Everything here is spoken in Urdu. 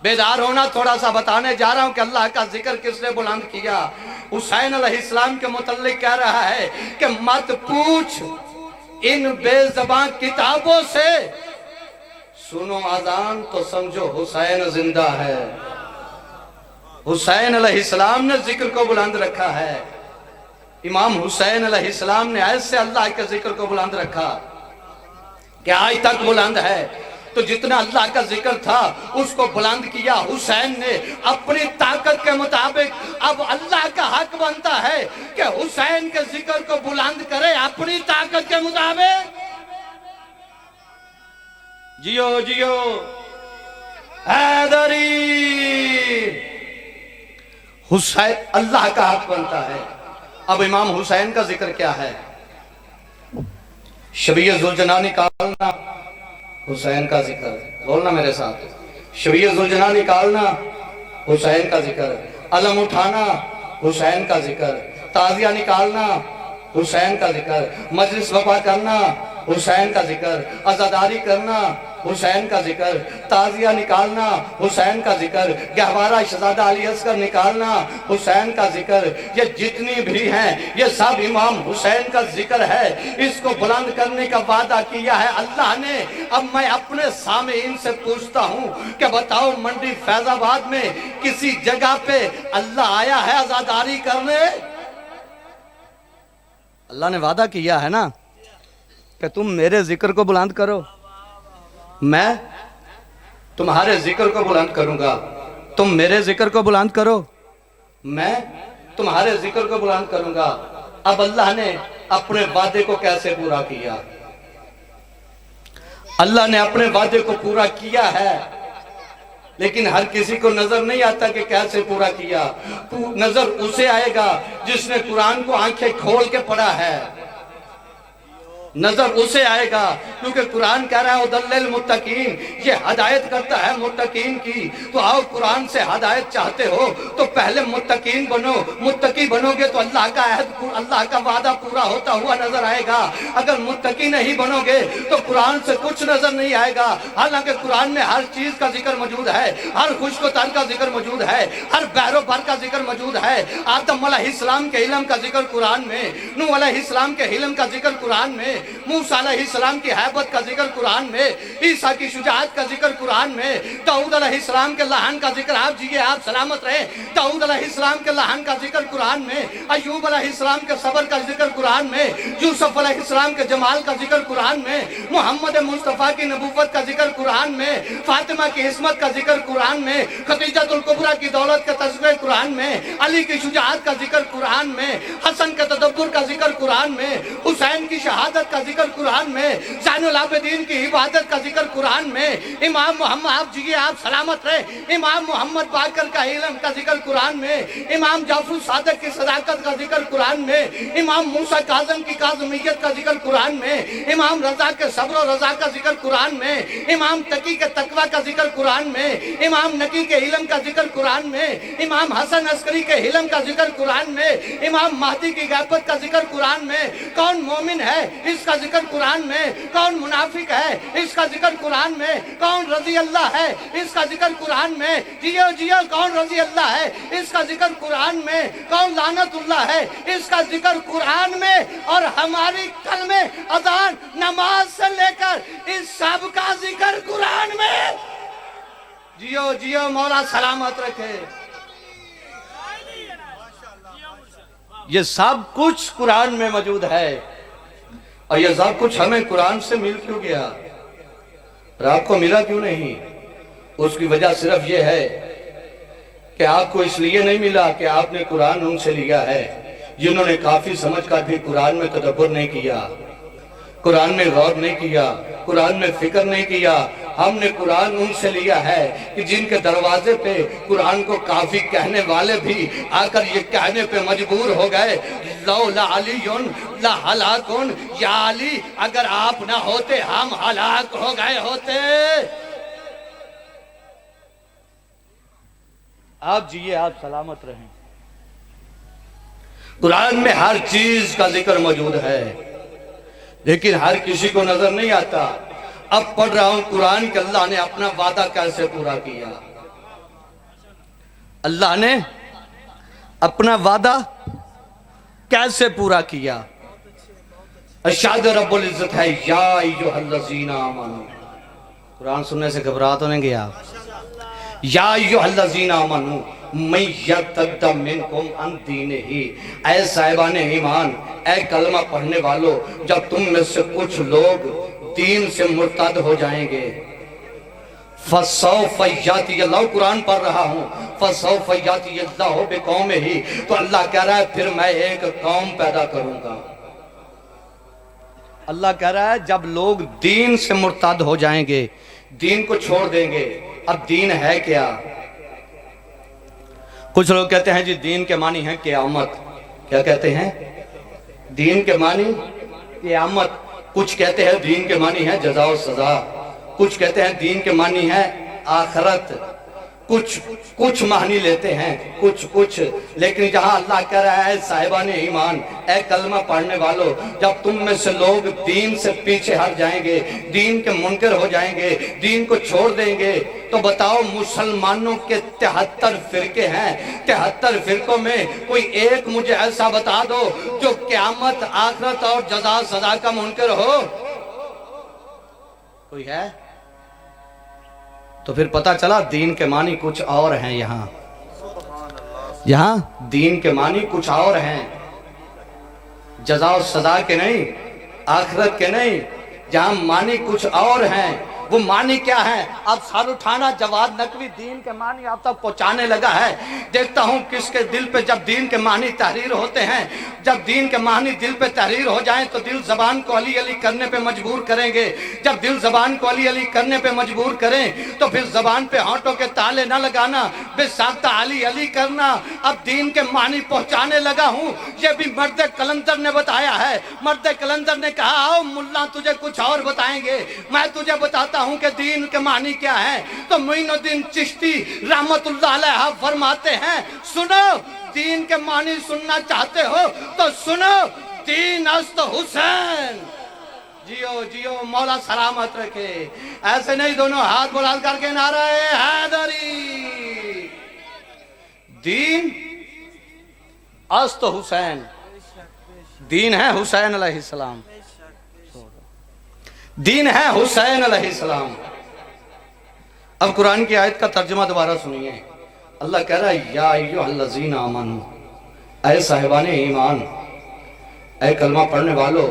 بیدار ہونا تھوڑا سا بتانے جا رہا ہوں کہ اللہ کا ذکر کس نے بلند کیا۔ حسین علیہ السلام کے متعلق کہہ رہا ہے کہ مت پوچھ ان بے زبان کتابوں سے، سنو اذان تو سمجھو حسین زندہ ہے۔ حسین علیہ السلام نے ذکر کو بلند رکھا ہے۔ امام حسین علیہ السلام نے ایسے اللہ کے ذکر کو بلند رکھا کہ آج تک بلند ہے۔ تو جتنا اللہ کا ذکر تھا اس کو بلند کیا حسین نے اپنی طاقت کے مطابق۔ اب اللہ کا حق بنتا ہے کہ حسین کے ذکر کو بلند کرے اپنی طاقت کے مطابق۔ جیو جیو حیدری، حسین اللہ کا حق بنتا ہے۔ اب امام حسین کا ذکر کیا ہے؟ شبیہ ذوالجناح نکالنا، حسین کا ذکر، بولنا میرے ساتھ، شبیہ ذوالجناح نکالنا، حسین کا ذکر، علم اٹھانا، حسین کا ذکر، تعزیہ نکالنا، حسین کا ذکر، مجلس وفا کرنا، حسین کا ذکر، عزاداری کرنا، حسین کا ذکر، تعزیہ نکالنا، حسین کا ذکر، گہوارہ شہزادہ علی اصغر نکالنا، حسین کا ذکر، یہ جتنی بھی ہیں یہ سب امام حسین کا ذکر ہے۔ اس کو بلند کرنے کا وعدہ کیا ہے اللہ نے۔ اب میں اپنے سامعین سے پوچھتا ہوں کہ بتاؤ منڈی فیض آباد میں کسی جگہ پہ اللہ آیا ہے عزاداری کرنے؟ اللہ نے وعدہ کیا ہے نا کہ تم میرے ذکر کو بلند کرو، میں تمہارے ذکر کو بلند کروں گا، تم میرے ذکر کو بلند کرو، میں تمہارے ذکر کو بلند کروں گا۔ اب اللہ نے اپنے وعدے کو کیسے پورا کیا؟ اللہ نے اپنے وعدے کو پورا کیا ہے، لیکن ہر کسی کو نظر نہیں آتا کہ کیسے پورا کیا۔ نظر اسے آئے گا جس نے قرآن کو آنکھیں کھول کے پڑھا ہے، نظر اسے آئے گا، کیونکہ قرآن کہہ رہا ہے اُدل للمتقین، یہ ہدایت کرتا ہے متقین کی۔ تو آؤ قرآن سے ہدایت چاہتے ہو تو پہلے متقین بنو، متقی بنو گے تو اللہ کا عہد، اللہ کا وعدہ پورا ہوتا ہوا نظر آئے گا۔ اگر متقی نہیں بنو گے تو قرآن سے کچھ نظر نہیں آئے گا۔ حالانکہ قرآن میں ہر چیز کا ذکر موجود ہے، ہر خشک و تر کا ذکر موجود ہے، ہر بحر و بر کا ذکر موجود ہے۔ آدم علیہ السلام کے علم کا ذکر قرآن میں، نوح علیہ السلام کے علم کا ذکر قرآن میں، موسیٰ علیہ السلام کی حیبت کا ذکر قرآن میں، عیسیٰ کی شجاعت کا ذکر قرآن میں، داؤد علیہ السلام کے لحن کا ذکر، آپ جیئے آپ سلامت رہیں، داؤد علیہ السلام کے لحن کا ذکر قرآن میں، ایوب علیہ السلام کے صبر کا ذکر قرآن میں، یوسف علیہ السلام کے جمال کا ذکر قرآن میں، محمد مصطفیٰ کی نبوت کا ذکر قرآن میں، فاطمہ کی عصمت کا ذکر قرآن میں، خدیجہ الکبریٰ کی دولت کا تذکرہ قرآن میں، علی کی شجاعت کا ذکر قرآن میں، حسن کے تدبر کا ذکر قرآن میں، حسین کی شہادت کا ذکر قرآن میں، زین العابدین کی عبادت کا ذکر قرآن میں، امام محمد، آپ جیئے آپ سلامت رہے، امام محمد باقر کا علم کا ذکر قرآن میں، امام جعفر صادق کی صداقت کا ذکر قرآن میں، امام موسیٰ کاظم کی کاظمیت کا ذکر قرآن میں، امام رضا کے صبر و رضا کا ذکر قرآن میں، امام تقی کے تقوی کا ذکر قرآن میں، امام نقی کے علم کا ذکر قرآن میں، امام حسن عسکری کے علم کا ذکر قرآن میں، امام مہدی کی غیبت کا ذکر قرآن میں، کون مومن ہے اس کا ذکر قرآن میں، کون منافق ہے اس کا ذکر قرآن میں، کون رضی اللہ ہے اس کا ذکر قرآن میں، جیو جیو کون رضی اللہ ہے اس کا ذکر قرآن میں، کون لعنت اللہ ہے اس کا ذکر قرآن میں، اور ہماری کلمہ اذان نماز سے لے کر اس سب کا ذکر قرآن میں۔ جیو جیو مولا سلامت رکھے۔ یہ سب کچھ قرآن میں موجود ہے، اور یہ سب کچھ ہمیں قرآن سے مل کیوں گیا اور آپ کو ملا کیوں نہیں؟ اس کی وجہ صرف یہ ہے کہ آپ کو اس لیے نہیں ملا کہ آپ نے قرآن ان سے لیا ہے جنہوں نے کافی سمجھ کر بھی قرآن میں تدبر نہیں کیا، قرآن میں غور نہیں کیا، قرآن میں فکر نہیں کیا۔ ہم نے قرآن ان سے لیا ہے کہ جن کے دروازے پہ قرآن کو کافی کہنے والے بھی آ کر یہ کہنے پہ مجبور ہو گئے، لولا علی لہلاکن، یا علی اگر آپ نہ ہوتے ہم ہلاک ہو گئے ہوتے۔ آپ جیئے آپ سلامت رہیں۔ قرآن میں ہر چیز کا ذکر موجود ہے، لیکن ہر کسی کو نظر نہیں آتا۔ اب پڑھ رہا ہوں قرآن کہ اللہ نے اپنا وعدہ کیسے پورا کیا۔ اللہ نے اپنا وعدہ کیسے پورا کیا؟ ارشاد رب العزت ہے یا ایھا الذین آمنوا، قرآن سننے سے گھبرا تو نہیں گیا؟ یا ایھا الذین آمنوا من یرتد منکم عن دینہ، اے صاحبان ایمان، اے کلمہ پڑھنے والو، جب تم میں سے کچھ لوگ دین سے مرتد ہو جائیں گے، فَسَوْفَ يَأْتِي اللہ، قرآن پڑھ رہا ہوں، فَسَوْفَ يَأْتِي اللَّهُ بِقَوْمِهِ، تو اللہ کہہ رہا ہے پھر میں ایک قوم پیدا کروں گا۔ اللہ کہہ رہا ہے جب لوگ دین سے مرتد ہو جائیں گے، دین کو چھوڑ دیں گے۔ اب دین ہے کیا؟ کچھ لوگ کہتے ہیں جی دین کے معنی ہے قیامت۔ کیا کہتے ہیں؟ دین کے معنی قیامت۔ کچھ کہتے ہیں دین کے معنی ہے جزا و سزا، کچھ کہتے ہیں دین کے معنی ہے آخرت، کچھ معنی لیتے ہیں کچھ، لیکن جہاں اللہ کہہ رہا ہے صاحبان ایمان، اے کلمہ پڑھنے والو، جب تم میں سے لوگ دین سے پیچھے ہٹ جائیں گے، دین کے منکر ہو جائیں گے، دین کو چھوڑ دیں گے، تو بتاؤ مسلمانوں کے 73 فرقے ہیں، 73 فرقوں میں کوئی ایک مجھے ایسا بتا دو جو قیامت، آخرت اور جزا سزا کا منکر ہو؟ کوئی ہے؟ تو پھر پتہ چلا دین کے معنی کچھ اور ہیں۔ یہاں دین کے معنی کچھ اور ہیں، جزا و سزا کے نہیں، آخرت کے نہیں، جہاں معنی کچھ اور ہیں۔ وہ معنی کیا ہے؟ اب سر اٹھانا جواد نقوی دین کے معنی آپ تک پہنچانے لگا ہے۔ دیکھتا ہوں کس کے دل پہ جب دین کے معنی تحریر ہوتے ہیں، جب دین کے معنی دل پہ تحریر ہو جائیں تو دل زبان کو علی علی کرنے پہ مجبور کریں گے۔ جب دل زبان کو علی علی کرنے پہ مجبور کریں تو پھر زبان پہ ہونٹوں کے تالے نہ لگانا، بے ساختہ علی علی کرنا۔ اب دین کے معنی پہنچانے لگا ہوں، یہ بھی مرد قلندر نے بتایا ہے۔ مرد قلندر نے کہا آؤ ملا تجھے کچھ اور بتائیں گے، میں تجھے بتاتا ہوں کہ دین کے معنی کیا ہے۔ تو معین الدین چشتی رحمت اللہ علیہ فرماتے ہیں سنو، دین کے معنی سننا چاہتے ہو تو سنو، دین است حسین۔ جیو جیو مولا سلامت رکھے، ایسے نہیں دونوں ہاتھ بلند کر کے نعرہ حیدری۔ دین است حسین، دین ہے حسین علیہ السلام، دین ہے حسین علیہ السلام۔ اب قرآن کی آیت کا ترجمہ دوبارہ سنیے۔ اللہ کہہ رہا ہے یا ایھا الذین آمنوا، اے صاحبان ایمان، اے کلمہ پڑھنے والو،